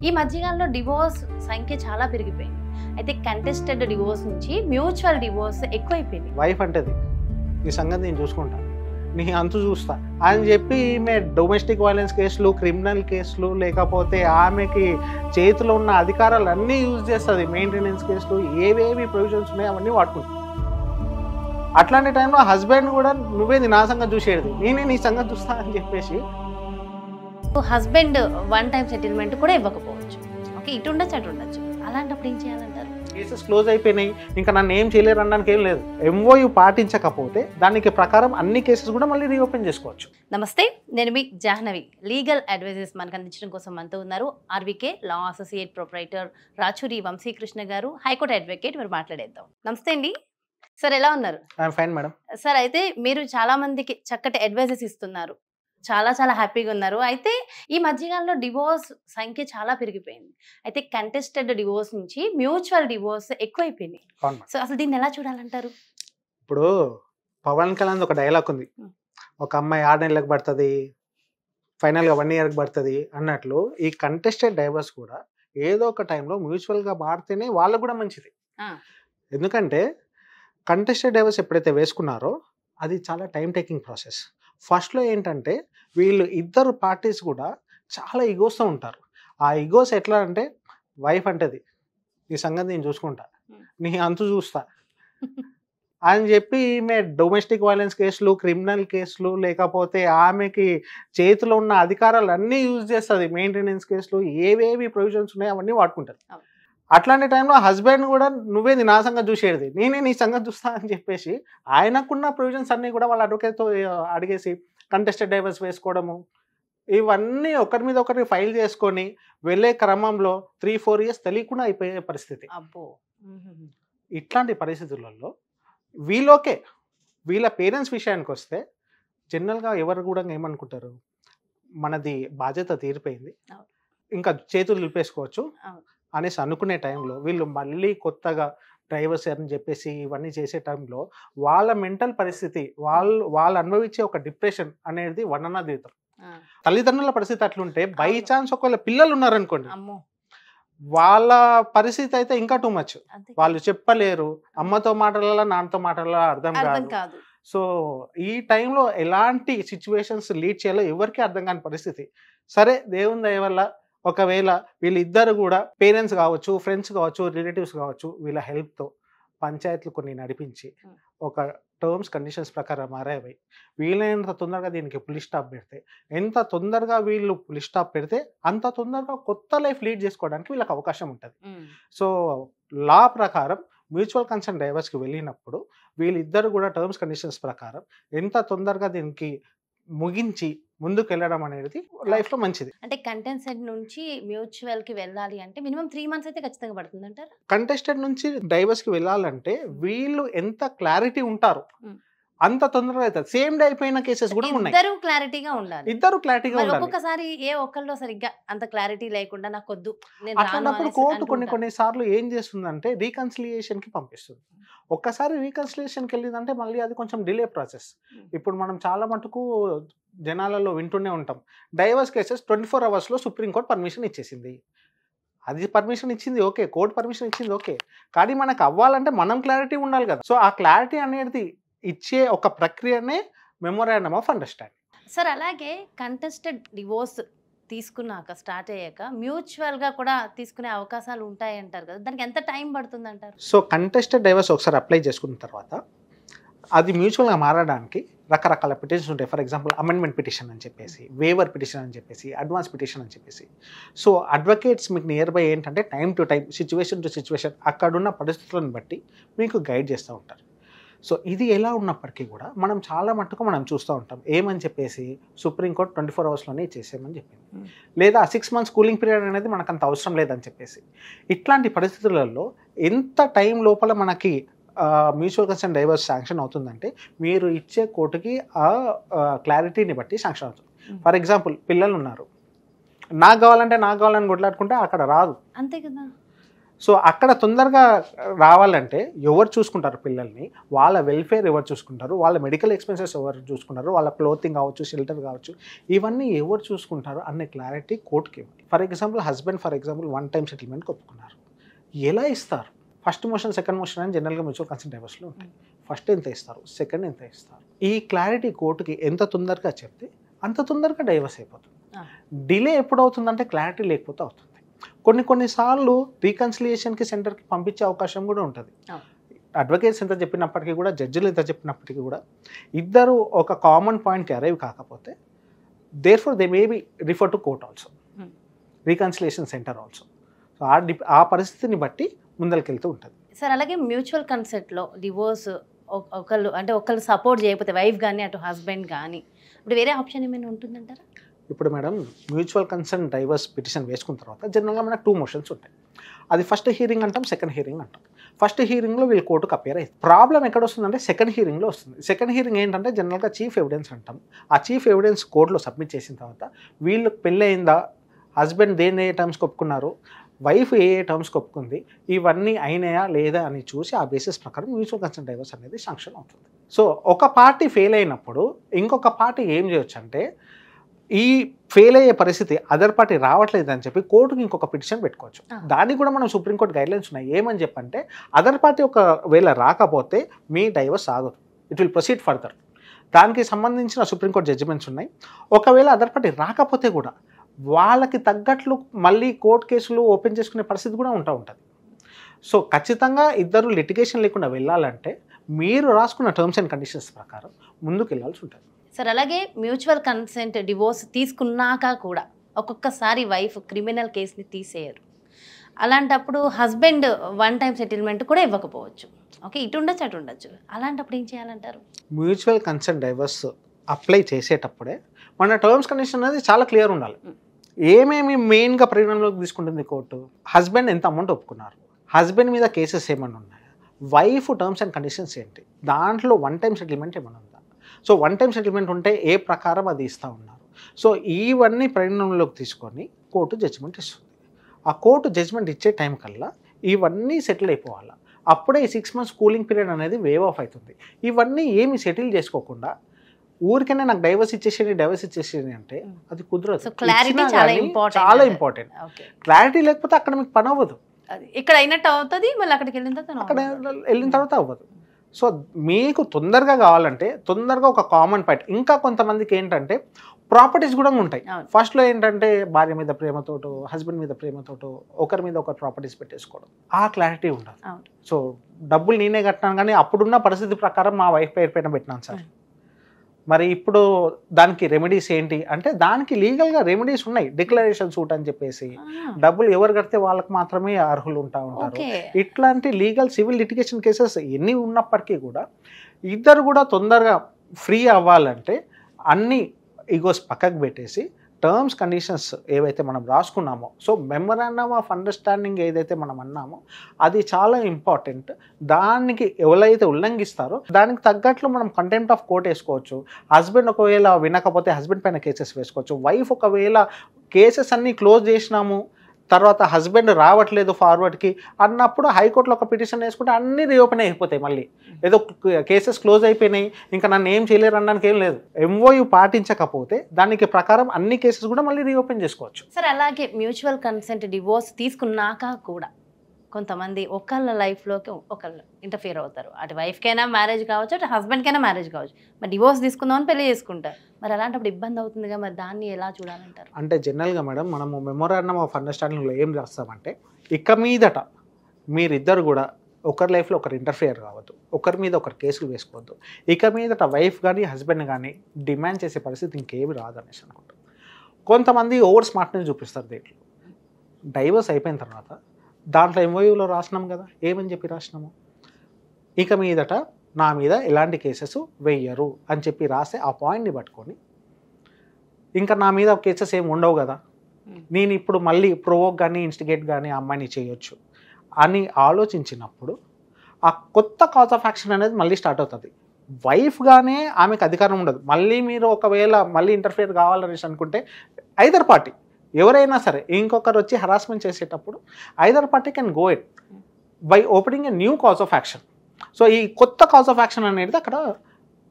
ఈ మధ్యకాలంలో డివోర్స్ సంఖ్య చాలా పెరిగిపోయింది. అయితే కంటెస్టెడ్ డివోర్స్ నుంచి మ్యూచువల్ డివోర్స్ ఎక్కువైపోయింది. వైఫ్ అంటది ఈ సంగతి నేను చూసుకుంటాను, నీ అంతు చూస్తా అని చెప్పి ఈమె డొమెస్టిక్ వైలెన్స్ కేసులు, క్రిమినల్ కేసులు, లేకపోతే ఆమెకి చేతిలో ఉన్న అధికారాలు అన్నీ యూజ్ చేస్తుంది. మెయింటెనెన్స్ కేసులు, ఏవేవి ప్రొవిజన్స్ ఉన్నాయో అవన్నీ వాడుకుంటుంది. అట్లాంటి టైంలో హస్బెండ్ కూడా నువ్వేది నా సంగతి చూసేది, నేనే నీ సంగతి చూస్తా అని చెప్పేసి హస్బెండ్ వన్ టైం సెటిల్మెంట్ కూడా ఇవ్వకపోవచ్చు. ఓకే, ఇటు ఉండొచ్చు అటు ఉండొచ్చు. అలాంటప్పుడు ఏం చేయాలంటారు? కేసెస్ క్లోజ్ అయిపోయినాయి, ఇంకా నన్ను ఏం చేయలేరు అనడానికి ఏం లేదు. ఎంఓయూ పాటించకపోతే దానికి ప్రకారం అన్ని కేసెస్ కూడా మళ్ళీ రీఓపెన్ చేసుకోవచ్చు. నమస్తే, నేను మీ జాహ్నవి. లీగల్ అడ్వైజెస్ మనకు అందించడం కోసం మనతో ఉన్నారు ఆర్వికే లా అసోసియేట్ ప్రొప్రైటర్ రాచూరి వంశీకృష్ణ గారు, హైకోర్టు అడ్వకేట్. మీరు మాట్లాడేద్దాం. నమస్తే అండి సార్, ఎలా ఉన్నారు? I'm fine madam. సార్, అయితే మీరు చాలా మందికి చక్కటి అడ్వైజెస్ ఇస్తున్నారు, చాలా చాలా హ్యాపీగా ఉన్నారు. అయితే ఈ మధ్యకాలంలో డివోర్స్ సంఖ్య చాలా పెరిగిపోయింది. అయితే కంటెస్టెడ్ డివోర్స్ నుంచి మ్యూచువల్ డివోర్స్ ఎక్కువైపోయింది. సో అసలు దీన్ని ఎలా చూడాలంటారు? ఇప్పుడు పవన్ కళ్యాణ్ ఒక డైలాగ్ ఉంది, ఒక అమ్మాయి 6 నెలలకు పడుతుంది, ఫైనల్గా 1 ఇయర్కి పడుతుంది అన్నట్లు ఈ కంటెస్టెడ్ డైవర్స్ కూడా ఏదో ఒక టైంలో మ్యూచువల్గా మారితేనే వాళ్ళకు కూడా మంచిది. ఎందుకంటే కంటెస్టెడ్ డైవర్స్ ఎప్పుడైతే వేసుకున్నారో అది చాలా టైం టేకింగ్ ప్రాసెస్. ఫస్ట్లో ఏంటంటే వీళ్ళు ఇద్దరు పార్టీస్ కూడా చాలా ఈగోస్తో ఉంటారు. ఆ ఈగోస్ ఎట్లా అంటే వైఫ్ అంటది ఈ సంగతి నేను చూసుకుంటా, నీ అంతు చూస్తా అని చెప్పి ఈమె డొమెస్టిక్ వైలెన్స్ కేసులు, క్రిమినల్ కేసులు, లేకపోతే ఆమెకి చేతిలో ఉన్న అధికారాలు అన్నీ యూజ్ చేస్తుంది. మెయింటెనెన్స్ కేసులు, ఏవేవి ప్రొవిజన్స్ ఉన్నాయో అవన్నీ వాడుకుంటారు. అట్లాంటి టైంలో హస్బెండ్ కూడా నువ్వేది నా సంగతి చూసేది, నేనే నీ సంగతి చూస్తా అని చెప్పేసి ఆయనకున్న ప్రొవిజన్స్ అన్నీ కూడా వాళ్ళ అడ్వకేట్తో అడిగేసి కంటెస్టెడ్ డైవర్స్ వేసుకోవడము, ఇవన్నీ ఒకరి మీద ఒకరి ఫైల్ చేసుకొని వెళ్ళే క్రమంలో 3-4 ఇయర్స్ తెలియకుండా అయిపోయే పరిస్థితి. ఇట్లాంటి పరిస్థితులలో వీళ్ళోకే వీళ్ళ పేరెంట్స్ విషయానికి వస్తే జనరల్గా ఎవరు కూడా ఏమనుకుంటారు, మనది బాధ్యత తీరిపోయింది, ఇంకా చేతులు నిలిపేసుకోవచ్చు అనేసి అనుకునే టైంలో వీళ్ళు మళ్ళీ కొత్తగా డైవర్స్ అని చెప్పేసి ఇవన్నీ చేసే టైంలో వాళ్ళ మెంటల్ పరిస్థితి, వాళ్ళు అనుభవించే ఒక డిప్రెషన్ అనేది వర్ణనాతీతం. తల్లిదండ్రుల పరిస్థితి అట్లుంటే బై ఛాన్స్ ఒకవేళ పిల్లలు ఉన్నారనుకోండి, వాళ్ళ పరిస్థితి అయితే ఇంకా టూ మచ్. వాళ్ళు చెప్పలేరు, అమ్మతో మాటలలో నాన్నతో మాటలలో అర్థం కాదు. సో ఈ టైంలో ఎలాంటి సిచ్యువేషన్స్ లీడ్ చేయాలో ఎవరికి అర్థం కాని పరిస్థితి. సరే, దేవుని దయ వల్ల ఒకవేళ వీళ్ళిద్దరు కూడా పేరెంట్స్ కావచ్చు, ఫ్రెండ్స్ కావచ్చు, రిలేటివ్స్ కావచ్చు, వీళ్ళ హెల్ప్తో పంచాయతీలు కొన్ని నడిపించి ఒక టర్మ్స్ కండిషన్స్ ప్రకారం మారాయి. వీలైనంత తొందరగా దీనికి పులి స్టాప్ పెడితే, ఎంత తొందరగా వీళ్ళు పులి స్టాప్ పెడితే అంత తొందరగా కొత్త లైఫ్ లీడ్ చేసుకోవడానికి వీళ్ళకి అవకాశం ఉంటుంది. సో లా ప్రకారం మ్యూచువల్ కన్సెంట్ డైవర్స్కి వెళ్ళినప్పుడు వీళ్ళిద్దరు కూడా టర్మ్స్ కండిషన్స్ ప్రకారం ఎంత తొందరగా దీనికి ముగించి ముందుకు వెళ్ళడం అనేది లైఫ్ లో మంచిది. అంటే కంటెస్టెడ్ నుంచి మ్యూచువల్ కి వెళ్ళాలి అంటే మినిమం 3 months అయితే ఖచ్చితంగా పడుతుంది అంటారు. కంటెస్టెడ్ నుంచి డైవర్స్ కి వెళ్ళాలంటే వీళ్ళు ఎంత క్లారిటీ ఉంటారు అంత తొందరగా అవుతుంది. సేమ్ డే అయిపోయిన కేసెస్ కూడా ఉన్నాయి. ఇద్దరు క్లారిటీగా ఉండాలి. ఒక్కొక్కసారి ఏ ఒక్కళ్ళు సరిగ్గా అంత క్లారిటీ లేకుండా నాకు వద్దు, అట్లాంటప్పుడు కోర్టు కొన్ని సార్లు ఏం చేస్తుందంటే రీకన్సిలియేషన్ కి పంపిస్తుంది. ఒక్కసారి రీకన్సిలియేషన్కి వెళ్ళిందంటే మళ్ళీ అది కొంచెం డిలే ప్రాసెస్. ఇప్పుడు మనం చాలా మటుకు జనాలలో వింటూనే ఉంటాం, divorce cases 24 hours supreme court permission ఇచ్చేసింది. అది పర్మిషన్ ఇచ్చింది ఓకే, కోర్టు పర్మిషన్ ఇచ్చింది ఓకే, కానీ మనకు అవ్వాలంటే మనం క్లారిటీ ఉండాలి కదా. సో ఆ క్లారిటీ అనేది ఇచ్చే ఒక ప్రక్రియనే మెమోరాండమ్ ఆఫ్ అండర్స్టాండింగ్. సార్, అలాగే కంటెస్టెడ్ డివోర్స్ తీసుకున్నాక స్టార్ట్ అయ్యాక మ్యూచువల్ గా కూడా తీసుకునే అవకాశాలు ఉంటాయి అంటారు కదా, దానికి ఎంత టైం పడుతుంది అంటారు? సో కంటెస్టెడ్ డైవర్స్ ఒకసారి అప్లై చేసుకున్న తర్వాత అది మ్యూచువల్గా మారడానికి రకరకాల పిటిషన్స్ ఉంటాయి. ఫర్ ఎగ్జాంపుల్ అమెండ్మెంట్ పిటిషన్ అని చెప్పేసి, వేవర్ పిటిషన్ అని చెప్పేసి, అడ్వాన్స్ పిటిషన్ అని చెప్పేసి. సో అడ్వకేట్స్ మీకు నియర్ బై ఏంటంటే time to time, situation to situation అక్కడున్న పరిస్థితులను బట్టి మీకు గైడ్ చేస్తూ ఉంటారు. సో ఇది ఎలా ఉన్నప్పటికీ కూడా మనం చాలా మట్టుకు మనం చూస్తూ ఉంటాం, ఏమని చెప్పేసి సుప్రీంకోర్టు 24 hours ఇచ్చేసేయమని చెప్పింది, లేదా 6 months కూలింగ్ పీరియడ్ అనేది మనకు అంత అవసరం లేదని చెప్పేసి. ఇట్లాంటి పరిస్థితులలో ఎంత టైం లోపల మనకి మ్యూచువల్ కన్సెంట్ డైవర్స్ శాంక్షన్ అవుతుందంటే మీరు ఇచ్చే కోర్టుకి ఆ క్లారిటీని బట్టి శాంక్షన్ అవుతుంది. ఫర్ ఎగ్జాంపుల్ పిల్లలు ఉన్నారు, నాకు కావాలని కొట్లాడుకుంటే అక్కడ రాదు. అంతే కదా. సో అక్కడ తొందరగా రావాలంటే ఎవరు చూసుకుంటారు పిల్లల్ని, వాళ్ళ వెల్ఫేర్ ఎవరు చూసుకుంటారు, వాళ్ళ మెడికల్ ఎక్స్పెన్సెస్ ఎవరు చూసుకుంటారు, వాళ్ళ క్లోతింగ్ కావచ్చు, షెల్టర్ కావచ్చు, ఇవన్నీ ఎవరు చూసుకుంటారు అనే క్లారిటీ కోర్టుకి ఇవ్వాలి. For example husband one time సెటిల్మెంట్కి ఒప్పుకున్నారు, ఎలా ఇస్తారు? ఫస్ట్ మోషన్ సెకండ్ మోషన్ అని జనరల్గా మ్యూచువల్ కన్సెంట్ డైవర్స్లో ఉంటాయి. ఫస్ట్ ఎంత ఇస్తారు, సెకండ్ ఎంత ఇస్తారు, ఈ క్లారిటీ కోర్టుకి ఎంత తొందరగా చెప్తే అంత తొందరగా డైవర్స్ అయిపోతుంది. డిలే ఎప్పుడు అవుతుందంటే క్లారిటీ లేకపోతే అవుతుంది. కొన్నిసార్లు రీకన్సిలియేషన్కి సెంటర్కి పంపించే అవకాశం కూడా ఉంటుంది. అడ్వకేట్స్ ఎంత చెప్పినప్పటికీ కూడా, జడ్జిలు ఎంత చెప్పినప్పటికీ కూడా, ఇద్దరు ఒక కామన్ పాయింట్కి అరైవ్ కాకపోతే therefore they may be refer to court also, reconciliation centre also. So ఆ పరిస్థితిని బట్టి ముందరికెళ్తూ ఉంటుంది. సార్ అలాగే మ్యూచువల్ కన్సెంట్లో డివోర్స్ ఒకళ్ళు సపోర్ట్ చేయకపోతే, వైఫ్ కానీ అటు హస్బెండ్ కానీ, ఇప్పుడు వేరే ఆప్షన్ ఏమైనా ఉంటుందంటారా? ఇప్పుడు madam mutual consent divorce petition వేసుకున్న తర్వాత జనరల్గా మనకు 2 మోషన్స్ ఉంటాయి. అది ఫస్ట్ హియరింగ్ అంటాం, సెకండ్ హియరింగ్ అంటాం. ఫస్ట్ హియరింగ్లో వీళ్ళు కోర్టుకు అపేర్ అవుతుంది. ప్రాబ్లం ఎక్కడ వస్తుందంటే సెకండ్ హియరింగ్లో వస్తుంది. సెకండ్ హియరింగ్ ఏంటంటే జనరల్గా చీఫ్ ఎవిడెన్స్ అంటాం. ఆ చీఫ్ ఎవిడెన్స్ కోర్టులో సబ్మిట్ చేసిన తర్వాత వీళ్ళకి పెళ్ళయిందా, హస్బెండ్ దేని ఏ టర్మ్స్కి ఒప్పుకున్నారు, వైఫ్ ఏ టర్మ్స్కి ఒప్పుకుంది, ఇవన్నీ అయినాయా లేదా అని చూసి ఆ బేసిస్ ప్రకారం మ్యూచువల్ కన్సెంట్ డైవర్స్ అనేది శాంక్షన్ అవుతుంది. సో ఒక పార్టీ ఫెయిల్ అయినప్పుడు ఇంకొక పార్టీ ఏం చేయొచ్చు అంటే, ఈ ఫెయిల్ అయ్యే పరిస్థితి అదర్ పార్టీ రావట్లేదు అని చెప్పి కోర్టుకి ఇంకొక పిటిషన్ పెట్టుకోవచ్చు. దానికి కూడా మనం సుప్రీంకోర్టు గైడ్లైన్స్ ఉన్నాయి. ఏమని చెప్పంటే, అదర్ పార్టీ ఒకవేళ రాకపోతే మీ డైవర్స్ ఆగదు, ఇట్ విల్ ప్రొసీడ్ ఫర్దర్. దానికి సంబంధించిన సుప్రీంకోర్టు జడ్జిమెంట్స్ ఉన్నాయి. ఒకవేళ అదర్ పార్టీ రాకపోతే కూడా వాళ్ళకి తగ్గట్లు మళ్ళీ కోర్టు కేసులు ఓపెన్ చేసుకునే పరిస్థితి కూడా ఉంటుంది. సో ఖచ్చితంగా ఇద్దరు లిటిగేషన్ లేకుండా వెళ్ళాలంటే మీరు రాసుకున్న టర్మ్స్ అండ్ కండిషన్స్ ప్రకారం ముందుకు వెళ్ళాల్సి ఉంటుంది. సార్ అలాగే మ్యూచువల్ కన్సెంట్ డివోర్స్ తీసుకున్నాక కూడా ఒక్కొక్కసారి వైఫ్ క్రిమినల్ కేసుని తీసేయరు. అలాంటప్పుడు హస్బెండ్ వన్ టైం సెటిల్మెంట్ కూడా ఇవ్వకపోవచ్చు. ఓకే, ఇటు ఉండొచ్చు అటు ఉండొచ్చు. అలాంటప్పుడు ఏం చేయాలంటారు? మ్యూచువల్ కన్సెంట్ డైవర్స్ అప్లై చేసేటప్పుడే మన టర్మ్స్ కండిషన్ అనేది చాలా క్లియర్ ఉండాలి. ఏమేమి మెయిన్గా పరిగణనలోకి తీసుకుంటుంది కోర్టు? హస్బెండ్ ఎంత అమౌంట్ ఒప్పుకున్నారు, హస్బెండ్ మీద కేసెస్ ఏమైనా ఉన్నాయా, వైఫ్ టర్మ్స్ అండ్ కండిషన్స్ ఏంటి, దాంట్లో వన్ టైం సెటిల్మెంట్ ఏమైనా ఉందా, సో వన్ టైం సెటిల్మెంట్ ఉంటే ఏ ప్రకారం అది ఇస్తూ ఉన్నారు. సో ఇవన్నీ పరిగణనలోకి తీసుకొని కోర్టు జడ్జిమెంట్ ఇస్తుంది. ఆ కోర్టు జడ్జిమెంట్ ఇచ్చే టైం కల్లా ఇవన్నీ సెటిల్ అయిపోవాలి. అప్పుడే ఈ 6 months కూలింగ్ పీరియడ్ అనేది వేవ్ ఆఫ్ అవుతుంది. ఇవన్నీ ఏమి సెటిల్ చేసుకోకుండా ఊరికనే నాకు డైవర్స్ ఇచ్చేసేది అంటే అది కుదరదు. చాలా ఇంపార్టెంట్. క్లారిటీ లేకపోతే అక్కడ మీకు పని అవ్వదు. ఇక్కడ అయినట్టు అవుతుంది, మళ్ళీ అక్కడికి వెళ్ళిన తర్వాత అవ్వదు. సో మీకు తొందరగా కావాలంటే తొందరగా ఒక కామన్ పాయింట్. ఇంకా కొంతమందికి ఏంటంటే ప్రాపర్టీస్ కూడా ఉంటాయి. ఫస్ట్లో ఏంటంటే భార్య మీద ప్రేమతోటో, హస్బెండ్ మీద ప్రేమతోటో ఒకరి మీద ఒకరు ప్రాపర్టీస్ పెట్టేసుకోవడం, ఆ క్లారిటీ ఉండదు. సో డబ్బులు నేనే కట్టినాను కానీ అప్పుడున్న పరిస్థితి ప్రకారం మా వైఫ్ పేరు పైన పెట్టినాను సార్, మరి ఇప్పుడు దానికి రెమెడీస్ ఏంటి అంటే, దానికి లీగల్గా రెమెడీస్ ఉన్నాయి. డిక్లరేషన్ సూట్ అని చెప్పేసి డబ్బులు ఎవరు కడితే వాళ్ళకి మాత్రమే అర్హులు ఉంటారు. ఇట్లాంటి లీగల్ సివిల్ లిటిగేషన్ కేసెస్ ఎన్ని ఉన్నప్పటికీ కూడా ఇద్దరు కూడా తొందరగా ఫ్రీ అవ్వాలంటే అన్ని ఈగోస్ పక్కకు పెట్టేసి టర్మ్స్ కండిషన్స్ ఏవైతే మనం రాసుకున్నామో, సో మెమరాండమ్ ఆఫ్ అండర్స్టాండింగ్ ఏదైతే మనం అన్నామో అది చాలా ఇంపార్టెంట్. దానికి ఎవరైతే ఉల్లంఘిస్తారో దానికి తగ్గట్లు మనం కంటెంప్ట్ ఆఫ్ కోర్ట్ వేసుకోవచ్చు. హస్బెండ్ ఒకవేళ వినకపోతే హస్బెండ్ పైన కేసెస్ వేసుకోవచ్చు. వైఫ్ ఒకవేళ కేసెస్ అన్నీ క్లోజ్ చేసినాము తర్వాత హస్బెండ్ రావట్లేదు ఫార్వర్డ్కి అన్నప్పుడు హైకోర్టులో ఒక పిటిషన్ వేసుకుంటే అన్నీ రీఓపెన్ అయిపోతాయి. మళ్ళీ ఏదో కేసెస్ క్లోజ్ అయిపోయినాయి ఇంకా నన్ను ఏం చేయలేరు అనడానికి ఏం లేదు. ఎంఓయూ పాటించకపోతే దానికి ప్రకారం అన్ని కేసెస్ కూడా మళ్ళీ రీఓపెన్ చేసుకోవచ్చు. సార్ అలాగే మ్యూచువల్ కన్సెంట్ డివోర్స్ తీసుకున్నాక కూడా కొంతమంది ఒకళ్ళ లైఫ్లోకి ఒకళ్ళు ఇంటర్ఫియర్ అవుతారు. అటు వైఫ్కైనా మ్యారేజ్ కావచ్చు, అటు హస్బెండ్కైనా మ్యారేజ్ కావచ్చు. మరి డివోర్స్ తీసుకుందామని పెళ్లి చేసుకుంటారు. మరి అలాంటప్పుడు ఇబ్బంది అవుతుందిగా, మరి దాన్ని ఎలా చూడాలంటారు? అంటే జనరల్గా మేడం మనము మెమోరాండమ్ ఆఫ్ అండర్స్టాండింగ్లో ఏం రాస్తామంటే, ఇక మీదట మీరిద్దరు కూడా ఒకరి లైఫ్లో ఒకరు ఇంటర్ఫియర్ కావద్దు, ఒకరి మీద ఒకరు కేసులు వేసుకోవద్దు, ఇక మీదట వైఫ్ కానీ హస్బెండ్ కానీ డిమాండ్ చేసే పరిస్థితి ఇంకేమి రాదనేసి అనుకుంటాం. కొంతమంది ఓవర్ స్మార్ట్నెస్ చూపిస్తారు. దీంట్లో డైవర్స్ అయిపోయిన తర్వాత దాంట్లో ఎంఓయూలో రాసినాం కదా, ఏమని చెప్పి రాసినాము, ఇక మీదట నా మీద ఎలాంటి కేసెస్ వెయ్యరు అని చెప్పి రాస్తే ఆ పాయింట్ని పట్టుకొని ఇంకా నా మీద కేసెస్ ఏమి ఉండవు కదా, నేను ఇప్పుడు మళ్ళీ ప్రొవోక్ కానీ ఇన్స్టిగేట్ కానీ ఆ అమ్మాయిని చేయొచ్చు అని ఆలోచించినప్పుడు ఆ కొత్త కాజ్ ఆఫ్ యాక్షన్ అనేది మళ్ళీ స్టార్ట్ అవుతుంది. వైఫ్గానే ఆమెకు అధికారం ఉండదు. మళ్ళీ మీరు ఒకవేళ మళ్ళీ ఇంటర్ఫియర్ కావాలనేసి అనుకుంటే ఐదర్ పార్టీ ఎవరైనా సరే ఇంకొకరు వచ్చి హరాస్మెంట్ చేసేటప్పుడు either party can go it by opening a new cause of action. So ఈ కొత్త కాజ్ ఆఫ్ యాక్షన్ అనేది అక్కడ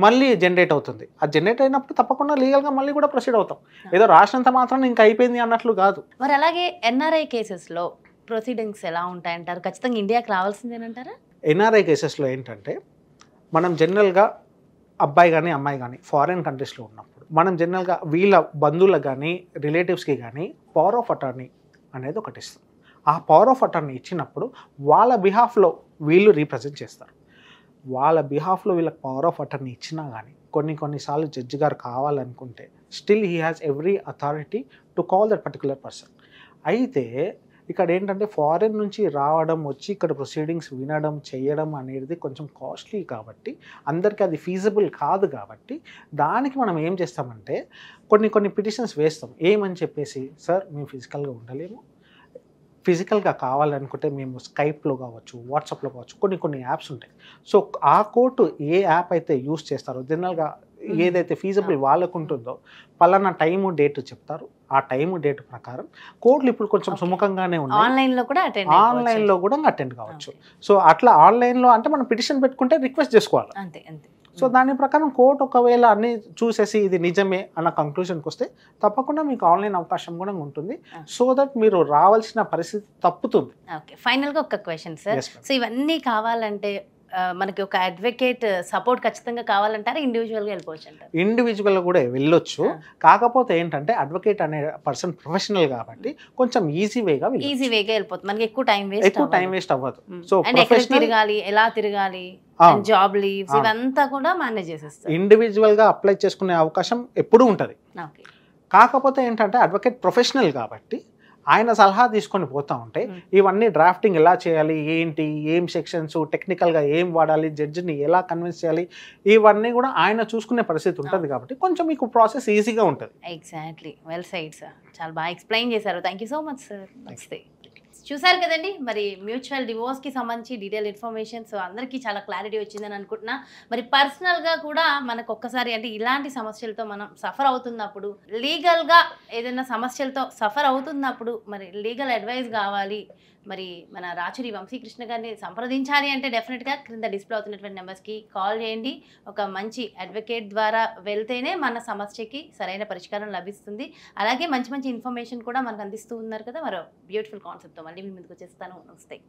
మళ్ళీ జనరేట్ అవుతుంది. అది జనరేట్ అయినప్పుడు తప్పకుండా లీగల్గా మళ్ళీ కూడా ప్రొసీడ్ అవుతాం. ఏదో రాసినంత మాత్రం ఇంకా అయిపోయింది అన్నట్లు కాదు. మరి అలాగే ఎన్ఆర్ఐ కేసెస్లో ప్రొసీడింగ్స్ ఎలా ఉంటాయంటారు? ఖచ్చితంగా ఇండియాకి రావాల్సిందేనంటారా? ఎన్ఆర్ఐ కేసెస్లో ఏంటంటే మనం జనరల్గా అబ్బాయి కానీ అమ్మాయి కానీ ఫారిన్ కంట్రీస్లో ఉన్నప్పుడు మనం జనరల్గా వీళ్ళ బంధువులకు కానీ రిలేటివ్స్కి కానీ పవర్ ఆఫ్ అటార్నీ అనేది ఒకటి ఇస్తాం. ఆ పవర్ ఆఫ్ అటార్నీ ఇచ్చినప్పుడు వాళ్ళ బిహాఫ్లో వీళ్ళు రీప్రజెంట్ చేస్తారు. వాళ్ళ బిహాఫ్లో వీళ్ళకి పవర్ ఆఫ్ అటార్నీ ఇచ్చినా కానీ కొన్నిసార్లు జడ్జి గారు కావాలనుకుంటే still he has every authority to call that particular person. అయితే ఇక్కడ ఏంటంటే ఫారిన్ నుంచి రావడం, వచ్చి ఇక్కడ ప్రొసీడింగ్స్ వినడం, చేయడం అనేది కొంచెం కాస్ట్లీ కాబట్టి అందరికీ అది ఫీజిబుల్ కాదు. కాబట్టి దానికి మనం ఏం చేస్తామంటే కొన్ని పిటిషన్స్ వేస్తాం. ఏమని చెప్పేసి, సార్ మేము ఫిజికల్గా ఉండలేము, ఫిజికల్గా కావాలనుకుంటే మేము స్కైప్లో కావచ్చు, వాట్సాప్లో కావచ్చు, కొన్ని యాప్స్ ఉంటాయి. సో ఆ కోర్టు ఏ యాప్ అయితే యూస్ చేస్తారో జనరల్గా ఏదైతే ఫీజిబుల్ వాళ్ళకు ఉంటుందో పలానా టైము డేట్ చెప్తారు. ఆ టైము డేట్ ప్రకారం కోర్టులు ఇప్పుడు కొంచెం సుముఖంగానే ఉన్నాయి. ఆన్లైన్లో కూడా అటెండ్ కావచ్చు. సో అట్లా ఆన్లైన్లో అంటే మనం పిటిషన్ పెట్టుకుంటే రిక్వెస్ట్ చేసుకోవాలి. అంతే. సో దాని ప్రకారం కోర్టు ఒకవేళ అన్ని చూసేసి ఇది నిజమే అన్న కంక్లూషన్కి వస్తే తప్పకుండా మీకు ఆన్లైన్ అవకాశం కూడా ఉంటుంది. సో దట్ మీరు రావాల్సిన పరిస్థితి తప్పుతుంది. ఓకే, ఫైనల్గా ఒక క్వశ్చన్ సార్. సో ఇవన్నీ కావాలంటే మనకి ఒక అడ్వకేట్ సపోర్ట్ ఖచ్చితంగా కావాలంటారా? ఇండివిజువల్గా వెళ్ళిపోవచ్చు అంటారు? ఇండివిజువల్గా కూడా వెళ్ళొచ్చు. కాకపోతే ఏంటంటే అడ్వకేట్ అనే పర్సన్ ప్రొఫెషనల్ కాబట్టి కొంచెం ఈజీ వేగా వెళ్ళిపోతుంది. మనకి ఎక్కువ టైం వేస్ట్ అవ్వదు. సో తిరగాలి, ఎలా తిరగాలి, జాబ్ లీవ్స్ ఇవంతా కూడా మేనేజ్ చేసేస్తారు. ఇండివిజువల్ గా అప్లై చేసుకునే అవకాశం ఎప్పుడూ ఉంటుంది. కాకపోతే ఏంటంటే అడ్వకేట్ ప్రొఫెషనల్ కాబట్టి ఆయన సలహా తీసుకొని పోతా ఉంటే ఇవన్నీ డ్రాఫ్టింగ్ ఎలా చేయాలి, ఏంటి, ఏం సెక్షన్స్, టెక్నికల్గా ఏం వాడాలి, జడ్జిని ఎలా కన్విన్స్ చేయాలి, ఇవన్నీ కూడా ఆయన చూసుకునే పరిస్థితి ఉంటుంది. కాబట్టి కొంచెం మీకు ప్రాసెస్ ఈజీగా ఉంటుంది. ఎగ్జాక్ట్లీ, వెల్ సైడ్ సార్, చాలా బాగా ఎక్స్ప్లెయిన్ చేశారు. Thank you so much sir. నమస్తే. చూసారు కదండి, మరి మ్యూచువల్ డివోర్స్కి సంబంధించి డీటెయిల్ ఇన్ఫర్మేషన్. సో అందరికీ చాలా క్లారిటీ వచ్చిందని అనుకుంటున్నా. మరి పర్సనల్గా కూడా మనకు ఒక్కసారి అంటే ఇలాంటి సమస్యలతో మనం సఫర్ అవుతున్నప్పుడు, లీగల్గా ఏదైనా సమస్యలతో సఫర్ అవుతున్నప్పుడు మరి లీగల్ అడ్వైస్ కావాలి, మరి మన రాచూరి వంశీకృష్ణ గారిని సంప్రదించాలి అంటే డెఫినెట్గా క్రింద డిస్ప్లే అవుతున్నటువంటి నెంబర్స్కి కాల్ చేయండి. ఒక మంచి అడ్వకేట్ ద్వారా వెళ్తేనే మన సమస్యకి సరైన పరిష్కారం లభిస్తుంది. అలాగే మంచి ఇన్ఫర్మేషన్ కూడా మనకు అందిస్తూ ఉన్నారు కదా. మరో బ్యూటిఫుల్ కాన్సెప్ట్తో మళ్ళీ మీ ముందుకు వచ్చేస్తాను. నమస్తే.